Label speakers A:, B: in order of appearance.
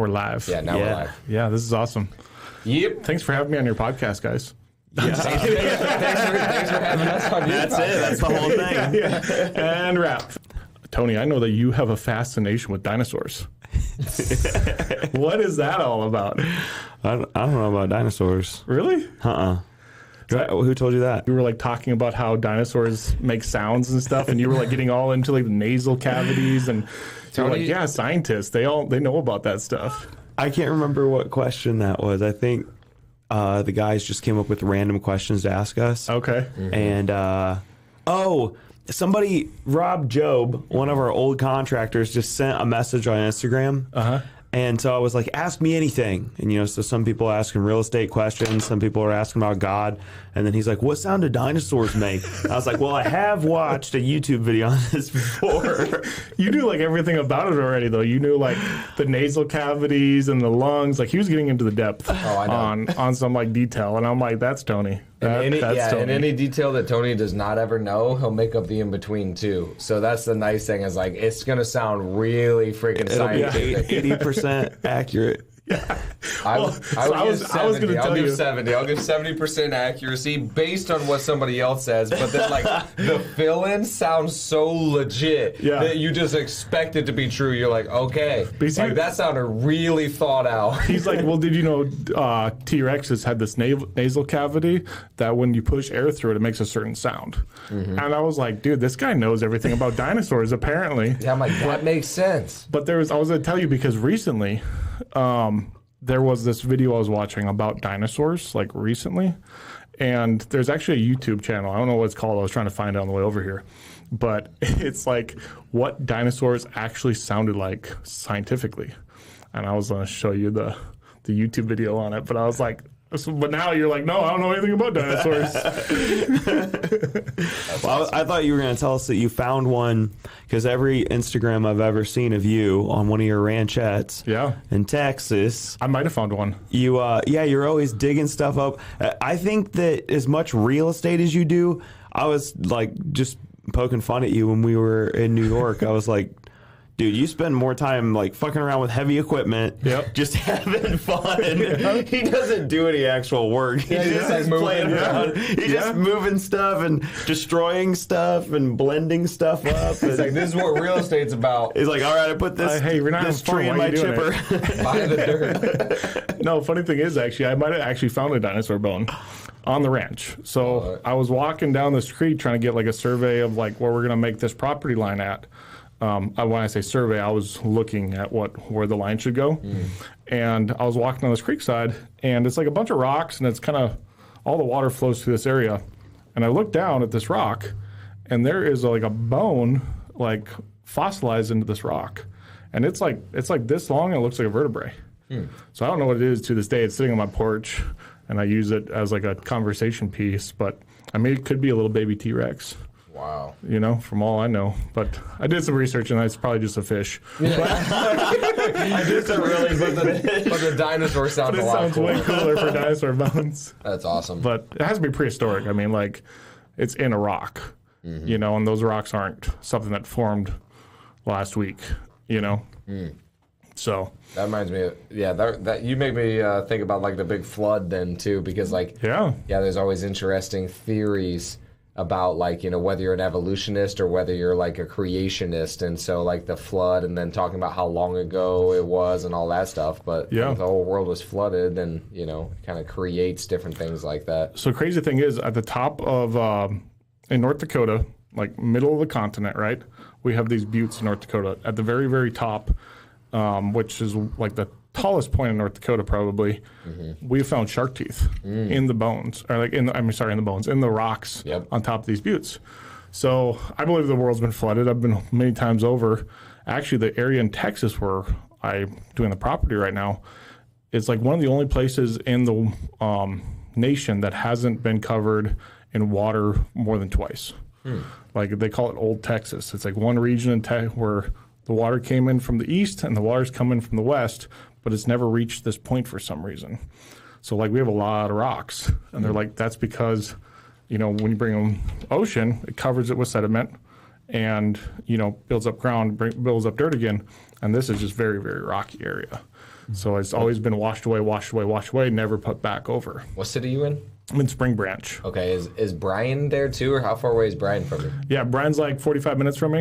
A: We're live.
B: Yeah, now we're live.
A: Yeah, this is awesome.
B: Yep.
A: Thanks for having me on your podcast, guys.
B: Yeah. thanks for having us on your
C: That's
B: podcast.
C: it. That's the whole thing.
A: Yeah. And wrap. Tony, I know that you have a fascination with dinosaurs. What is that all about?
C: I don't know about dinosaurs.
A: Really?
C: Who told you that?
A: You were like talking about how dinosaurs make sounds and stuff, and you were like getting all into like the nasal cavities, and so you're like, yeah, scientists, they know about that stuff.
C: I can't remember what question that was. I think the guys just came up with random questions to ask us.
A: Okay.
C: And somebody, Rob Job, one of our old contractors, just sent a message on Instagram. And so I was like, ask me anything. And, so some people are asking real estate questions. Some people are asking about God. And then he's like, what sound do dinosaurs make? I was like, well, I have watched a YouTube video on this before.
A: You knew like everything about it already, though. You knew like the nasal cavities and the lungs. Like he was getting into the depth on some like detail. And I'm like, that's Tony.
B: Tony.
A: And
B: any detail that Tony does not ever know, he'll make up the in-between too. So that's the nice thing is like, it's going to sound really freaking scientific.
C: 80% accurate.
B: I was going to tell you 70. I'll give 70% accuracy based on what somebody else says, but then like the fill-in sounds so legit that you just expect it to be true. You're like, okay, like that sounded really thought out.
A: He's like, well, did you know T-Rexes had this nasal cavity that when you push air through it, it makes a certain sound. And I was like, dude, this guy knows everything about dinosaurs apparently.
B: Yeah, I'm like, that makes sense.
A: But I was going to tell you because recently there was this video I was watching about dinosaurs, like recently, and there's actually a YouTube channel. I don't know what it's called. I was trying to find it on the way over here. But it's like what dinosaurs actually sounded like scientifically. And I was going to show you the YouTube video on it, but I was like, but now you're like, no, I don't know anything about dinosaurs.
C: Well, I thought you were going to tell us that you found one, because every Instagram I've ever seen of you on one of your ranchettes in Texas.
A: I might have found one.
C: You're always digging stuff up. I think that as much real estate as you do, I was like just poking fun at you when we were in New York. I was like, dude, you spend more time like fucking around with heavy equipment, just having fun. He doesn't do any actual work. He's just like playing around. He's just moving stuff and destroying stuff and blending stuff up.
B: It's like, this is what real estate's about.
C: He's like, all right, I put this tree in my chipper.
B: Buy the dirt.
A: No, funny thing is, actually, I might have actually found a dinosaur bone on the ranch. So I was walking down the street trying to get like a survey of like where we're going to make this property line at. When I say survey, I was looking at where the line should go. And I was walking on this creek side, and it's like a bunch of rocks, and it's kind of, all the water flows through this area. And I looked down at this rock, and there is like a bone, like fossilized into this rock. And it's like this long, and it looks like a vertebrae. So I don't know what it is to this day. It's sitting on my porch, and I use it as like a conversation piece, but I mean, it could be a little baby T-Rex.
B: Wow.
A: From all I know. But I did some research, and it's probably just a fish.
B: I did some really, but the dinosaur sounds a lot cooler.
A: It sounds way cooler for dinosaur bones.
B: That's awesome.
A: But it has to be prehistoric. I mean, like, it's in a rock, and those rocks aren't something that formed last week, So
B: that reminds me of, that you make me think about like the big flood then too, because like, there's always interesting theories about like, whether you're an evolutionist or whether you're like a creationist, and so like the flood, and then talking about how long ago it was and all that stuff, but the whole world was flooded, and kind of creates different things like that.
A: So crazy thing is, at the top of in North Dakota, like middle of the continent, right, we have these buttes in North Dakota. At the very, very top, which is like the tallest point in North Dakota probably, we found shark teeth in the bones, or like in the rocks on top of these buttes. So I believe the world's been flooded. I've been many times over. Actually, the area in Texas where I'm doing the property right now is like one of the only places in the nation that hasn't been covered in water more than twice. Like they call it Old Texas. It's like one region in where the water came in from the east and the water's come in from the west, but it's never reached this point for some reason. So like we have a lot of rocks, and they're like, that's because, when you bring them ocean, it covers it with sediment and, builds up ground, builds up dirt again. And this is just very, very rocky area. So it's always been washed away, never put back over.
B: What city are you in?
A: I'm in Spring Branch.
B: Okay, is Brian there too, or how far away is Brian from you?
A: Yeah, Brian's like 45 minutes from me.